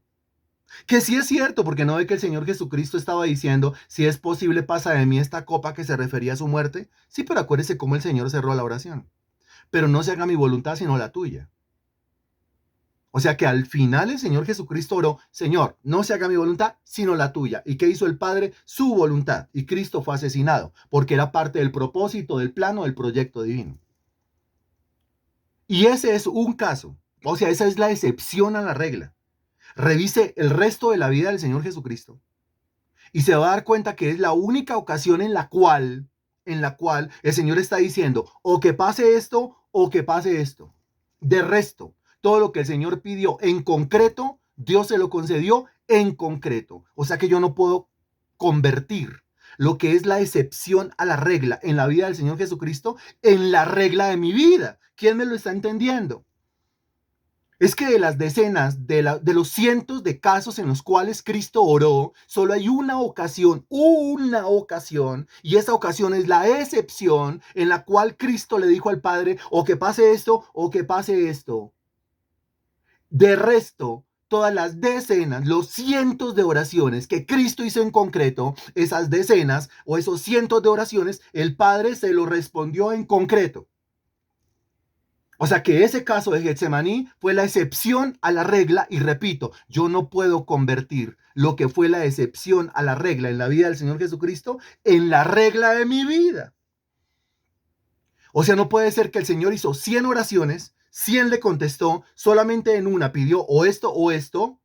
Que sí es cierto, porque no ve que el Señor Jesucristo estaba diciendo, si es posible, pasa de mí esta copa, que se refería a su muerte. Sí, pero acuérdese cómo el Señor cerró la oración. Pero no se haga mi voluntad, sino la tuya. O sea que al final el Señor Jesucristo oró, Señor, no se haga mi voluntad, sino la tuya. ¿Y qué hizo el Padre? Su voluntad. Y Cristo fue asesinado, porque era parte del propósito, del plano, del proyecto divino. Y ese es un caso. O sea, esa es la excepción a la regla. Revise el resto de la vida del Señor Jesucristo y se va a dar cuenta que es la única ocasión en la cual el Señor está diciendo o que pase esto o que pase esto. De resto, todo lo que el Señor pidió en concreto, Dios se lo concedió en concreto. O sea que yo no puedo convertir lo que es la excepción a la regla en la vida del Señor Jesucristo en la regla de mi vida. ¿Quién me lo está entendiendo? Es que de las decenas, de los cientos de casos en los cuales Cristo oró, solo hay una ocasión, y esa ocasión es la excepción en la cual Cristo le dijo al Padre, o que pase esto, o que pase esto. De resto, todas las decenas, los cientos de oraciones que Cristo hizo en concreto, esas decenas o esos cientos de oraciones, el Padre se lo respondió en concreto. O sea que ese caso de Getsemaní fue la excepción a la regla y repito, yo no puedo convertir lo que fue la excepción a la regla en la vida del Señor Jesucristo en la regla de mi vida. O sea, no puede ser que el Señor hizo 100 oraciones, 100 le contestó, solamente en una pidió o esto,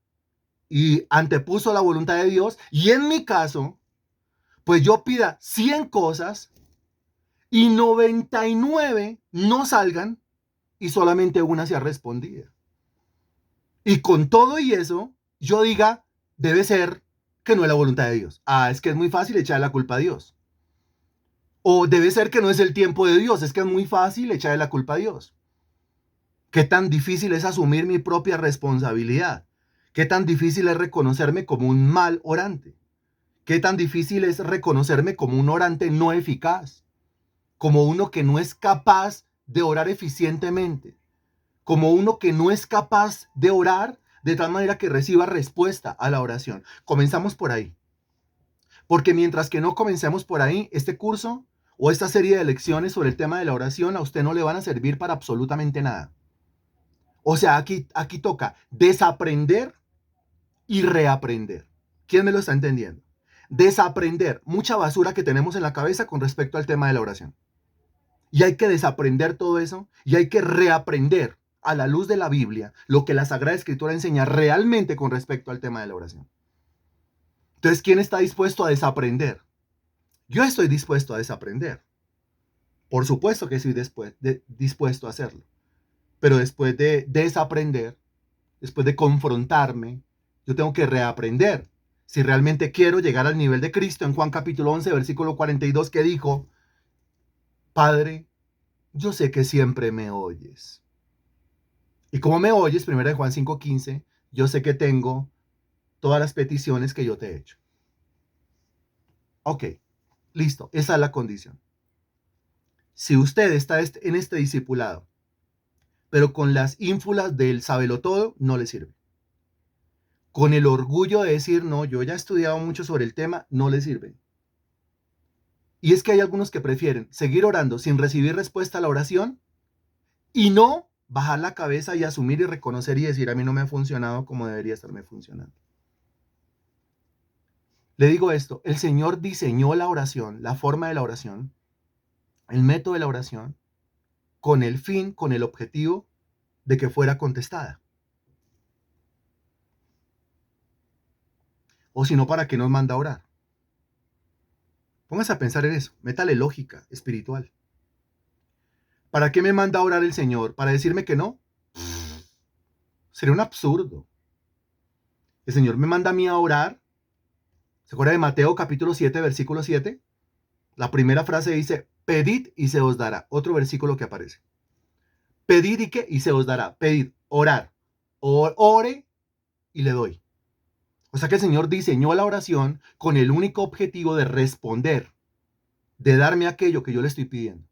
y antepuso la voluntad de Dios, y en mi caso, pues yo pida 100 cosas y 99 no salgan y solamente una sea respondida. Y con todo y eso, yo diga, debe ser que no es la voluntad de Dios. Ah, es que es muy fácil echar la culpa a Dios. O debe ser que no es el tiempo de Dios, es que es muy fácil echarle la culpa a Dios. ¿Qué tan difícil es asumir mi propia responsabilidad? ¿Qué tan difícil es reconocerme como un mal orante? ¿Qué tan difícil es reconocerme como un orante no eficaz? Como uno que no es capaz de orar eficientemente. Como uno que no es capaz de orar de tal manera que reciba respuesta a la oración. Comenzamos por ahí. Porque mientras que no comencemos por ahí, este curso o esta serie de lecciones sobre el tema de la oración a usted no le van a servir para absolutamente nada. O sea, aquí toca desaprender y reaprender. ¿Quién me lo está entendiendo? Desaprender mucha basura que tenemos en la cabeza con respecto al tema de la oración. Y hay que desaprender todo eso y hay que reaprender a la luz de la Biblia lo que la Sagrada Escritura enseña realmente con respecto al tema de la oración. Entonces, ¿quién está dispuesto a desaprender? Yo estoy dispuesto a desaprender. Por supuesto que estoy dispuesto a hacerlo. Pero después de desaprender, después de confrontarme, yo tengo que reaprender. Si realmente quiero llegar al nivel de Cristo en Juan capítulo 11, versículo 42, que dijo, Padre, yo sé que siempre me oyes. Y como me oyes, 1 Juan 5:15, yo sé que tengo todas las peticiones que yo te he hecho. Ok, listo, esa es la condición. Si usted está en este discipulado, pero con las ínfulas del sabelotodo, no le sirve. Con el orgullo de decir, no, yo ya he estudiado mucho sobre el tema, no le sirve. Y es que hay algunos que prefieren seguir orando sin recibir respuesta a la oración y no bajar la cabeza y asumir y reconocer y decir, a mí no me ha funcionado como debería estarme funcionando. Le digo esto, el Señor diseñó la oración, la forma de la oración, el método de la oración, con el fin, con el objetivo de que fuera contestada. O si no, ¿para qué nos manda a orar? Póngase a pensar en eso, métale lógica espiritual. ¿Para qué me manda a orar el Señor? ¿Para decirme que no? Sería un absurdo. El Señor me manda a mí a orar. ¿Se acuerda de Mateo capítulo 7, versículo 7? La primera frase dice, pedid y se os dará. Otro versículo que aparece. Pedid y qué, y se os dará. Pedid, orar. Ore y le doy. O sea que el Señor diseñó la oración con el único objetivo de responder, de darme aquello que yo le estoy pidiendo.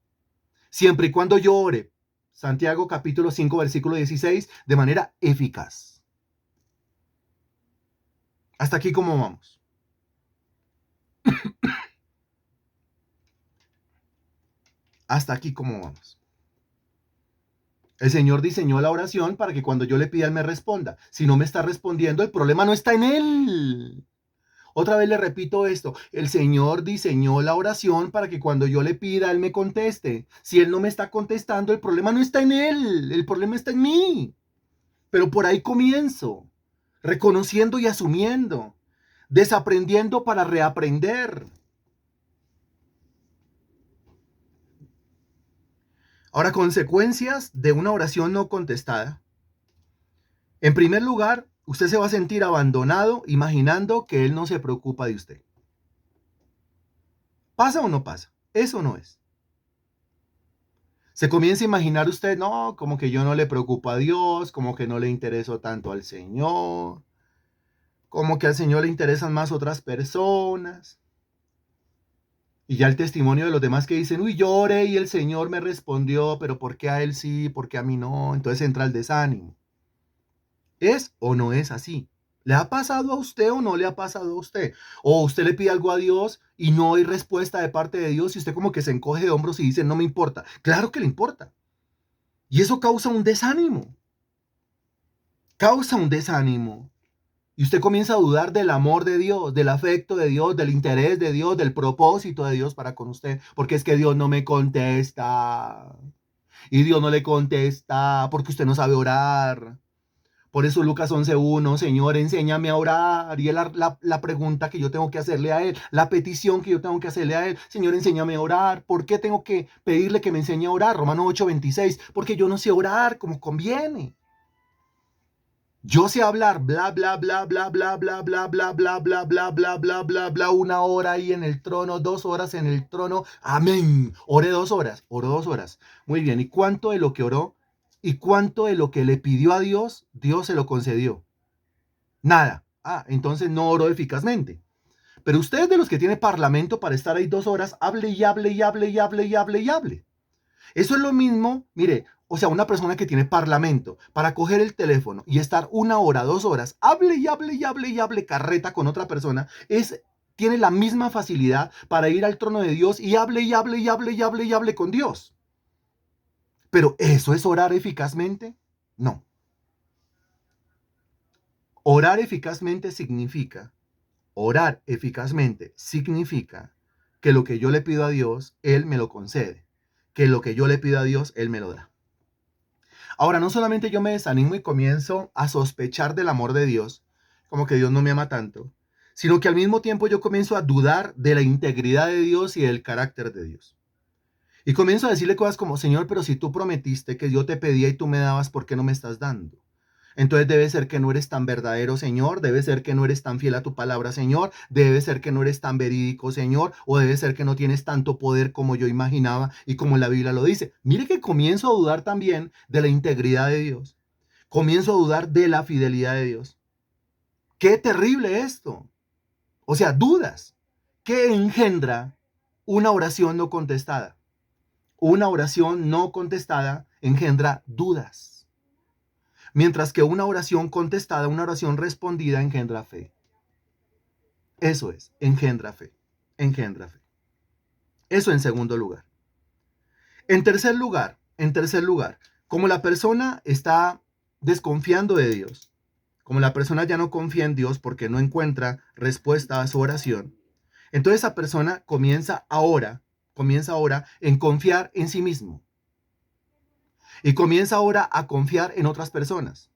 Siempre y cuando yo ore, Santiago capítulo 5, versículo 16, de manera eficaz. Hasta aquí, ¿cómo vamos? Hasta aquí, ¿cómo vamos? El Señor diseñó la oración para que cuando yo le pida, Él me responda. Si no me está respondiendo, el problema no está en Él. Otra vez le repito esto, el Señor diseñó la oración para que cuando yo le pida, Él me conteste. Si Él no me está contestando, el problema no está en Él, el problema está en mí. Pero por ahí comienzo, reconociendo y asumiendo, desaprendiendo para reaprender. Ahora, consecuencias de una oración no contestada. En primer lugar, usted se va a sentir abandonado imaginando que Él no se preocupa de usted. ¿Pasa o no pasa? Eso no es. Se comienza a imaginar usted, no, como que yo no le preocupo a Dios, como que no le intereso tanto al Señor, como que al Señor le interesan más otras personas. Y ya el testimonio de los demás que dicen, uy, yo oré y el Señor me respondió, pero ¿por qué a él sí, por qué a mí no? Entonces entra el desánimo. ¿Es o no es así? ¿Le ha pasado a usted o no le ha pasado a usted? O usted le pide algo a Dios y no hay respuesta de parte de Dios y usted como que se encoge de hombros y dice, no me importa. Claro que le importa. Y eso causa un desánimo. Causa un desánimo. Y usted comienza a dudar del amor de Dios, del afecto de Dios, del interés de Dios, del propósito de Dios para con usted. Porque es que Dios no me contesta. Y Dios no le contesta porque usted no sabe orar. Por eso Lucas 11:1, Señor, enséñame a orar. Y es la pregunta que yo tengo que hacerle a Él, la petición que yo tengo que hacerle a Él. Señor, enséñame a orar. ¿Por qué tengo que pedirle que me enseñe a orar? Romanos 8:26, porque yo no sé orar como conviene. Yo sé hablar bla, bla, bla, bla, bla, bla, bla, bla, bla, bla, bla, bla, bla, bla, bla, 1 hora ahí en el trono, 2 horas en el trono. Amén. Oré 2 horas, oró 2 horas. Muy bien. ¿Y cuánto de lo que oró y cuánto de lo que le pidió a Dios, Dios se lo concedió? Nada. Entonces no oró eficazmente. Pero usted de los que tiene parlamento para estar ahí 2 horas, hable y hable y hable y hable y hable y hable. Eso es lo mismo, mire, o sea, una persona que tiene parlamento para coger el teléfono y estar 1 hora, 2 horas, hable y hable y hable y hable carreta con otra persona, tiene la misma facilidad para ir al trono de Dios y hable y hable y hable y hable y hable con Dios. Pero ¿eso es orar eficazmente? No. Orar eficazmente significa que lo que yo le pido a Dios, Él me lo concede. Que lo que yo le pido a Dios, Él me lo da. Ahora, no solamente yo me desanimo y comienzo a sospechar del amor de Dios, como que Dios no me ama tanto, sino que al mismo tiempo yo comienzo a dudar de la integridad de Dios y del carácter de Dios. Y comienzo a decirle cosas como, Señor, pero si tú prometiste que yo te pedía y tú me dabas, ¿por qué no me estás dando? Entonces debe ser que no eres tan verdadero, Señor, debe ser que no eres tan fiel a tu palabra, Señor, debe ser que no eres tan verídico, Señor, o debe ser que no tienes tanto poder como yo imaginaba y como la Biblia lo dice. Mire que comienzo a dudar también de la integridad de Dios, comienzo a dudar de la fidelidad de Dios. Qué terrible esto. O sea, dudas. ¿Qué engendra una oración no contestada? Una oración no contestada engendra dudas. Mientras que una oración contestada, una oración respondida engendra fe. Eso es, engendra fe, engendra fe. Eso en segundo lugar. En tercer lugar, como la persona está desconfiando de Dios, como la persona ya no confía en Dios porque no encuentra respuesta a su oración, entonces esa persona comienza ahora en confiar en sí mismo y comienza ahora a confiar en otras personas.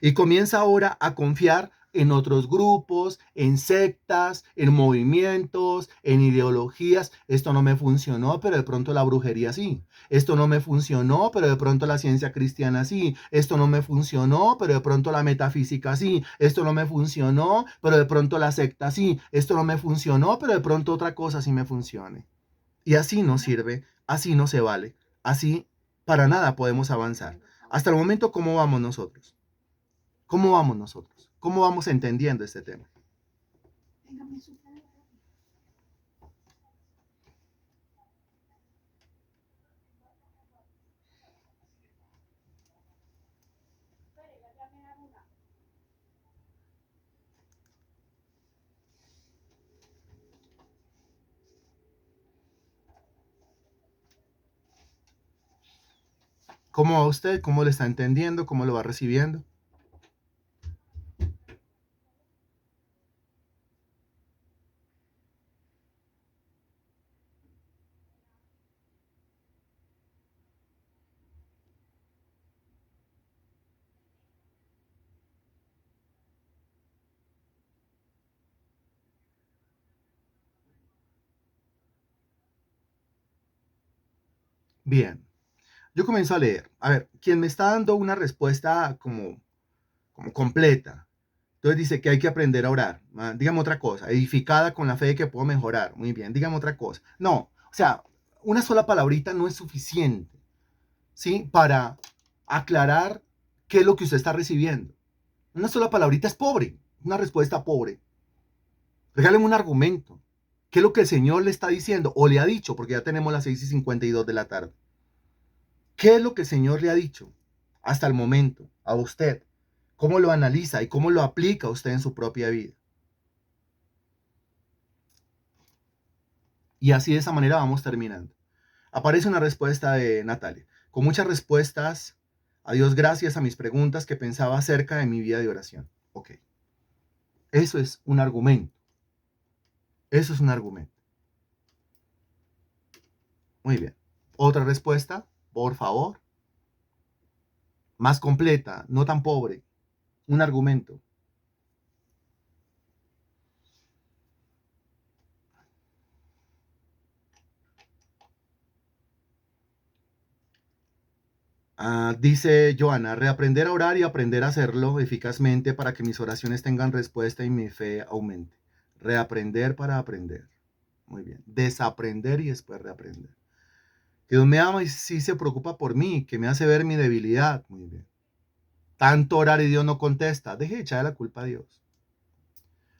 Y comienza ahora a confiar en otros grupos, en sectas, en movimientos, en ideologías. Esto no me funcionó, pero de pronto la brujería sí. Esto no me funcionó, pero de pronto la ciencia cristiana sí. Esto no me funcionó, pero de pronto la metafísica sí. Esto no me funcionó, pero de pronto la secta sí. Esto no me funcionó, pero de pronto otra cosa sí me funcione. Y así no sirve, así no se vale, así para nada podemos avanzar. Hasta el momento, ¿cómo vamos nosotros? ¿Cómo vamos nosotros? ¿Cómo vamos entendiendo este tema? ¿Cómo va usted? ¿Cómo lo está entendiendo? ¿Cómo lo va recibiendo? Bien, yo comienzo a leer. A ver, quien me está dando una respuesta como completa. Entonces dice que hay que aprender a orar. Dígame otra cosa. Edificada con la fe de que puedo mejorar. Muy bien, dígame otra cosa. No, o sea, una sola palabrita no es suficiente, ¿sí? Para aclarar qué es lo que usted está recibiendo. Una sola palabrita es pobre, una respuesta pobre. Regáleme un argumento. ¿Qué es lo que el Señor le está diciendo o le ha dicho? Porque ya tenemos las 6:52 de la tarde. ¿Qué es lo que el Señor le ha dicho hasta el momento a usted? ¿Cómo lo analiza y cómo lo aplica usted en su propia vida? Y así de esa manera vamos terminando. Aparece una respuesta de Natalia. Con muchas respuestas, a Dios gracias a mis preguntas que pensaba acerca de mi vida de oración. Ok, eso es un argumento. Eso es un argumento. Muy bien. Otra respuesta, por favor. Más completa, no tan pobre. un argumento. Dice Joana, reaprender a orar y aprender a hacerlo eficazmente para que mis oraciones tengan respuesta y mi fe aumente. Reaprender para aprender. Muy bien. Desaprender y después reaprender. Que Dios me ama y sí se preocupa por mí, que me hace ver mi debilidad. Muy bien. Tanto orar y Dios no contesta. Deje de echarle la culpa a Dios.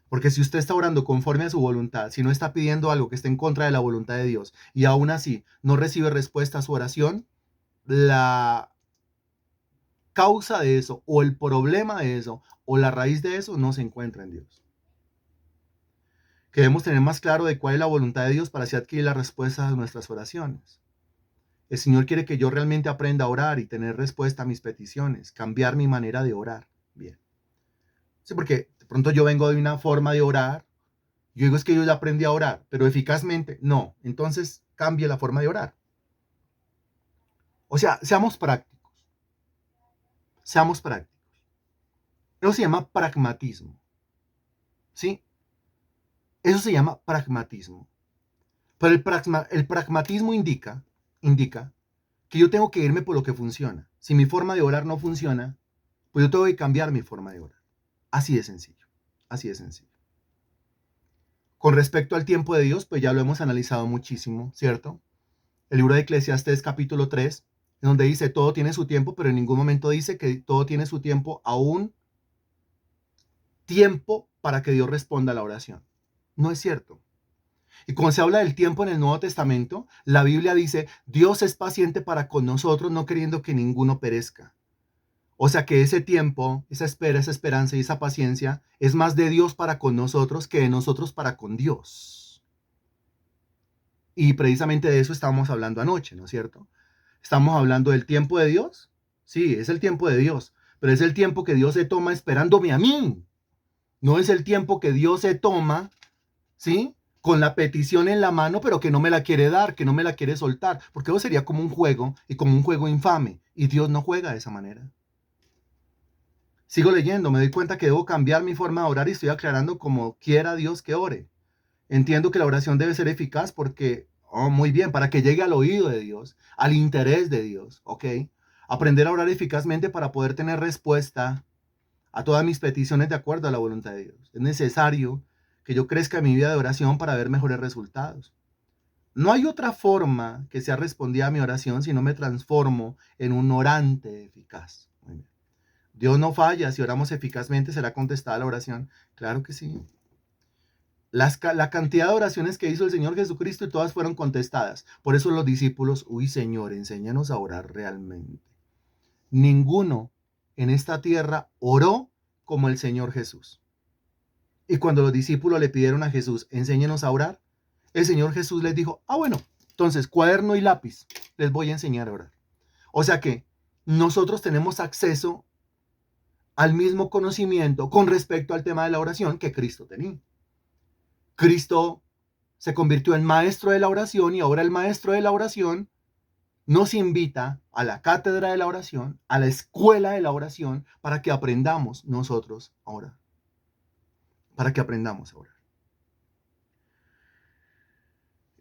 Porque si usted está orando conforme a su voluntad, si no está pidiendo algo que esté en contra de la voluntad de Dios y aún así no recibe respuesta a su oración, la causa de eso o el problema de eso o la raíz de eso no se encuentra en Dios. Queremos tener más claro de cuál es la voluntad de Dios para así adquirir la respuesta a nuestras oraciones. El Señor quiere que yo realmente aprenda a orar y tener respuesta a mis peticiones, cambiar mi manera de orar. Bien. Sí, porque de pronto yo vengo de una forma de orar, yo digo es que yo ya aprendí a orar, pero eficazmente no. Entonces cambie la forma de orar. O sea, seamos prácticos. Seamos prácticos. Eso se llama pragmatismo. ¿Sí? Eso se llama pragmatismo. Pero el pragmatismo indica que yo tengo que irme por lo que funciona. Si mi forma de orar no funciona, pues yo tengo que cambiar mi forma de orar. Así de sencillo. Así de sencillo. Con respecto al tiempo de Dios, pues ya lo hemos analizado muchísimo, ¿cierto? El libro de Eclesiastés capítulo 3, en donde dice todo tiene su tiempo, pero en ningún momento dice que todo tiene su tiempo, aún tiempo para que Dios responda a la oración. No es cierto. Y cuando se habla del tiempo en el Nuevo Testamento, la Biblia dice, Dios es paciente para con nosotros, no queriendo que ninguno perezca. O sea que ese tiempo, esa espera, esa esperanza y esa paciencia es más de Dios para con nosotros que de nosotros para con Dios. Y precisamente de eso estamos hablando anoche, ¿no es cierto? Estamos hablando del tiempo de Dios. Sí, es el tiempo de Dios, pero es el tiempo que Dios se toma esperándome a mí. No es el tiempo que Dios se toma, ¿sí? Con la petición en la mano, pero que no me la quiere dar, que no me la quiere soltar, porque eso sería como un juego y como un juego infame, y Dios no juega de esa manera. Sigo leyendo, me doy cuenta que debo cambiar mi forma de orar y estoy aclarando como quiera Dios que ore. Entiendo que la oración debe ser eficaz porque, oh, muy bien, para que llegue al oído de Dios, al interés de Dios, ¿ok? Aprender a orar eficazmente para poder tener respuesta a todas mis peticiones de acuerdo a la voluntad de Dios. Es necesario que yo crezca en mi vida de oración para ver mejores resultados. No hay otra forma que sea respondida a mi oración si no me transformo en un orante eficaz. Muy bien. Dios no falla, si oramos eficazmente será contestada la oración. Claro que sí. La cantidad de oraciones que hizo el Señor Jesucristo y todas fueron contestadas. Por eso los discípulos, uy Señor, enséñanos a orar realmente. Ninguno en esta tierra oró como el Señor Jesús. Y cuando los discípulos le pidieron a Jesús, enséñenos a orar, el Señor Jesús les dijo, bueno, entonces cuaderno y lápiz, les voy a enseñar a orar. O sea que nosotros tenemos acceso al mismo conocimiento con respecto al tema de la oración que Cristo tenía. Cristo se convirtió en maestro de la oración y ahora el maestro de la oración nos invita a la cátedra de la oración, a la escuela de la oración, para que aprendamos nosotros a orar. Para que aprendamos a orar.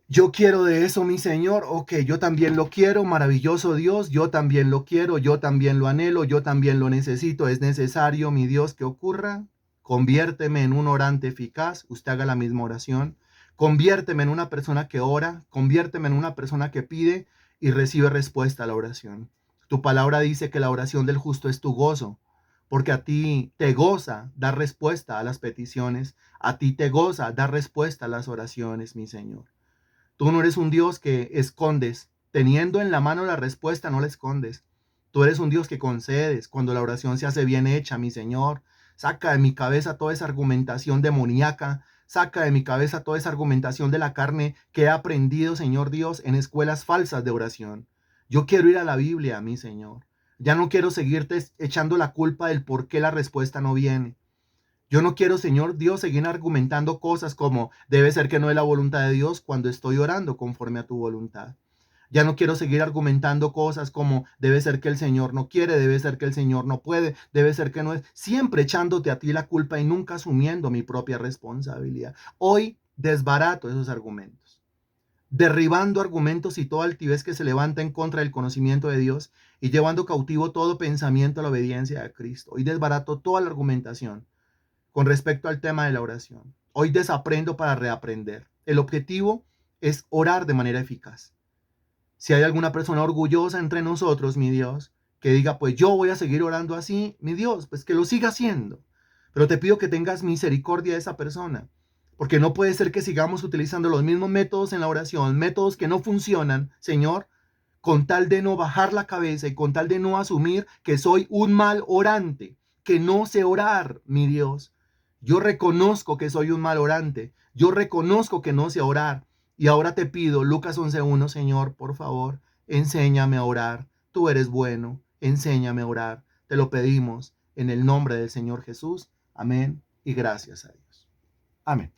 Yo quiero de eso, mi Señor. Ok, yo también lo quiero, maravilloso Dios. Yo también lo quiero, yo también lo anhelo, yo también lo necesito. Es necesario, mi Dios, que ocurra. Conviérteme en un orante eficaz. Usted haga la misma oración. Conviérteme en una persona que ora. Conviérteme en una persona que pide y recibe respuesta a la oración. Tu palabra dice que la oración del justo es tu gozo, porque a ti te goza dar respuesta a las peticiones. A ti te goza dar respuesta a las oraciones, mi Señor. Tú no eres un Dios que escondes. Teniendo en la mano la respuesta, no la escondes. Tú eres un Dios que concedes cuando la oración se hace bien hecha, mi Señor. Saca de mi cabeza toda esa argumentación demoníaca. Saca de mi cabeza toda esa argumentación de la carne que he aprendido, Señor Dios, en escuelas falsas de oración. Yo quiero ir a la Biblia, mi Señor. Ya no quiero seguirte echando la culpa del por qué la respuesta no viene. Yo no quiero, Señor Dios, seguir argumentando cosas como debe ser que no es la voluntad de Dios cuando estoy orando conforme a tu voluntad. Ya no quiero seguir argumentando cosas como debe ser que el Señor no quiere, debe ser que el Señor no puede, debe ser que no es. Siempre echándote a ti la culpa y nunca asumiendo mi propia responsabilidad. Hoy desbarato esos argumentos, derribando argumentos y toda altivez que se levanta en contra del conocimiento de Dios y llevando cautivo todo pensamiento a la obediencia a Cristo. Hoy desbarato toda la argumentación con respecto al tema de la oración. Hoy desaprendo para reaprender. El objetivo es orar de manera eficaz. Si hay alguna persona orgullosa entre nosotros, mi Dios, que diga, pues yo voy a seguir orando así, mi Dios, pues que lo siga haciendo. Pero te pido que tengas misericordia de esa persona, porque no puede ser que sigamos utilizando los mismos métodos en la oración, métodos que no funcionan, Señor, con tal de no bajar la cabeza y con tal de no asumir que soy un mal orante, que no sé orar, mi Dios. Yo reconozco que soy un mal orante, yo reconozco que no sé orar, y ahora te pido, Lucas 11:1, Señor, por favor, enséñame a orar. Tú eres bueno, enséñame a orar. Te lo pedimos en el nombre del Señor Jesús. Amén y gracias a Dios. Amén.